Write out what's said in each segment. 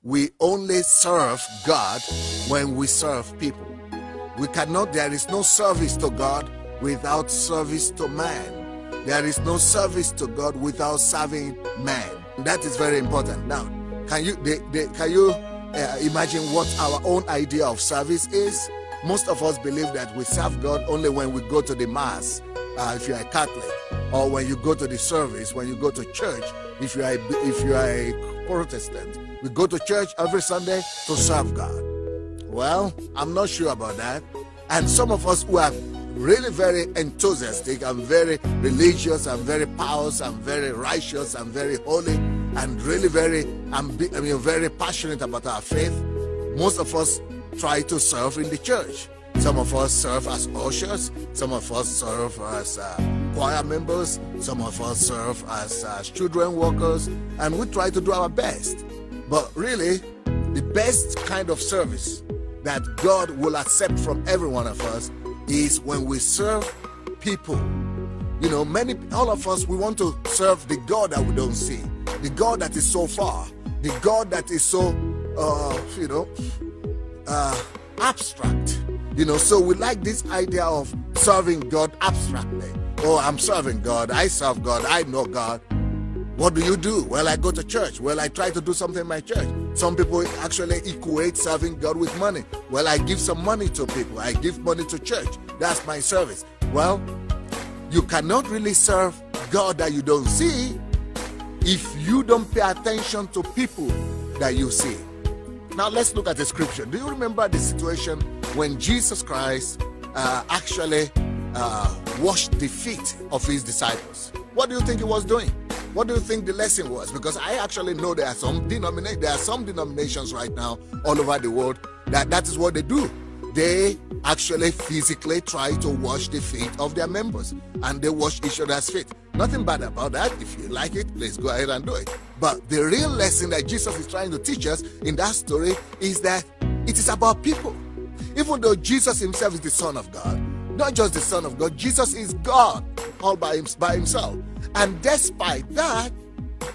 we only serve God when we serve people. There is no service to God without service to man. There is no service to God without serving man. That is very important. Now, can you imagine what our own idea of service is? Most of us believe that we serve God only when we go to the mass, if you are a Catholic, or when you go to the service, when you go to church, if you are a Protestant. We go to church every Sunday to serve God. Well, I'm not sure about that. And some of us who are really very enthusiastic and very religious and very pious and very righteous and very holy and really very passionate about our faith, most of us try to serve in the church. Some of us serve as ushers, some of us serve as choir members, some of us serve as children workers, and we try to do our best. But really, the best kind of service that God will accept from every one of us is when we serve people. All of us, we want to serve the God that we don't see, the God that is so far, the God that is so, abstract. So we like this idea of serving God abstractly. Oh, I'm serving God, I serve God, I know God. What do you do? Well, I go to church. Well, I try to do something in my church. Some people actually equate serving God with money. Well, I give some money to people. I give money to church. That's my service. Well, you cannot really serve God that you don't see if you don't pay attention to people that you see. Now, let's look at the scripture. Do you remember the situation when Jesus Christ actually washed the feet of his disciples? What do you think he was doing? What do you think the lesson was? Because I actually know there are some denominations right now all over the world that is what they do. They actually physically try to wash the feet of their members, and they wash each other's feet. Nothing bad about that. If you like it, please go ahead and do it. But the real lesson that Jesus is trying to teach us in that story is that it is about people. Even though Jesus himself is the Son of God, not just the Son of God, Jesus is God all by himself. And despite that,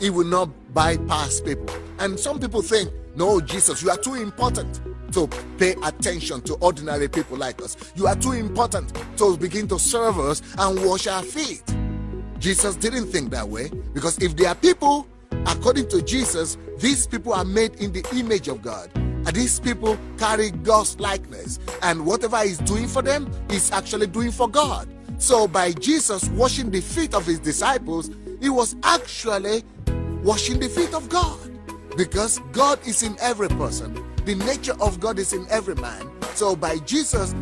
he will not bypass people. And some people think, no, Jesus, you are too important to pay attention to ordinary people like us. You are too important to begin to serve us and wash our feet. Jesus didn't think that way, because if they are people, according to Jesus, these people are made in the image of God. And these people carry God's likeness. And whatever he's doing for them, he's actually doing for God. So by Jesus washing the feet of his disciples, he was actually washing the feet of God. Because God is in every person. The nature of God is in every man. So by Jesus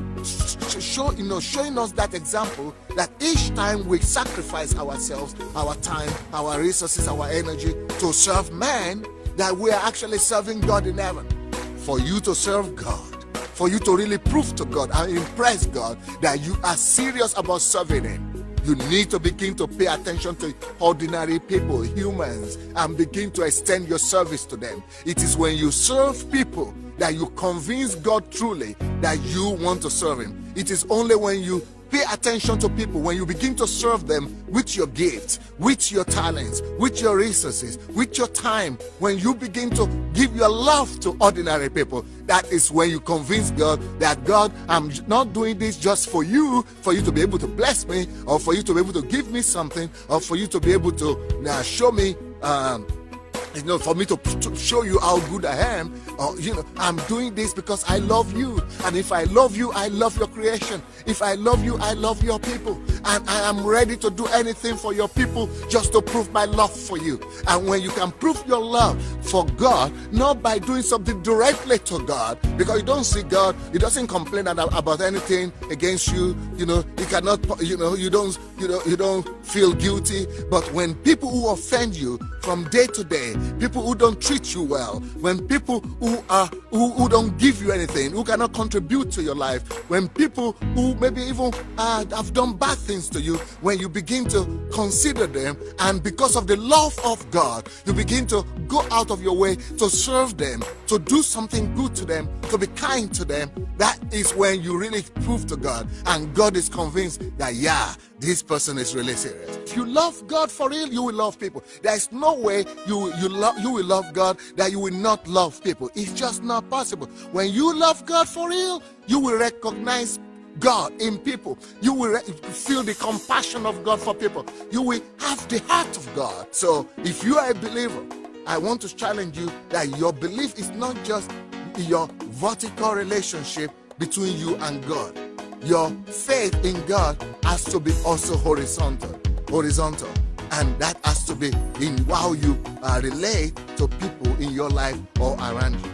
showing us that example, that each time we sacrifice ourselves, our time, our resources, our energy to serve man, that we are actually serving God in heaven. For you to serve God, for you to really prove to God and impress God that you are serious about serving him, you need to begin to pay attention to ordinary people, humans, and begin to extend your service to them. It is when you serve people that you convince God truly that you want to serve him. It is only when you pay attention to people, when you begin to serve them with your gifts, with your talents, with your resources, with your time, when you begin to give your love to ordinary people, that is when you convince God that, God, I'm not doing this just for you to be able to bless me, or for you to be able to give me something, or for you to be able to show me for me to show you how good I am. I'm doing this because I love you. And if I love you, I love your creation. If I love you, I love your people. And I am ready to do anything for your people just to prove my love for you. And when you can prove your love for God, not by doing something directly to God, because you don't see God, he doesn't complain about anything against you. He cannot, you don't feel guilty. But when people who offend you from day to day, people who don't treat you well, when people who don't give you anything, who cannot contribute to your life, when people who maybe even have done bad things to you, when you begin to consider them, and because of the love of God, you begin to go out of your way to serve them, to do something good to them, to be kind to them, that is when you really prove to God, and God is convinced that, yeah, this person is really serious. If you love God for real, you will love people. There is no way you will love God that you will not love people. It's just not possible. When you love God for real, you will recognize God in people. You will feel the compassion of God for people. You will have the heart of God. So if you are a believer, I want to challenge you that your belief is not just your vertical relationship between you and God. Your faith in God has to be also horizontal, and that has to be in how you relate to people in your life or around you.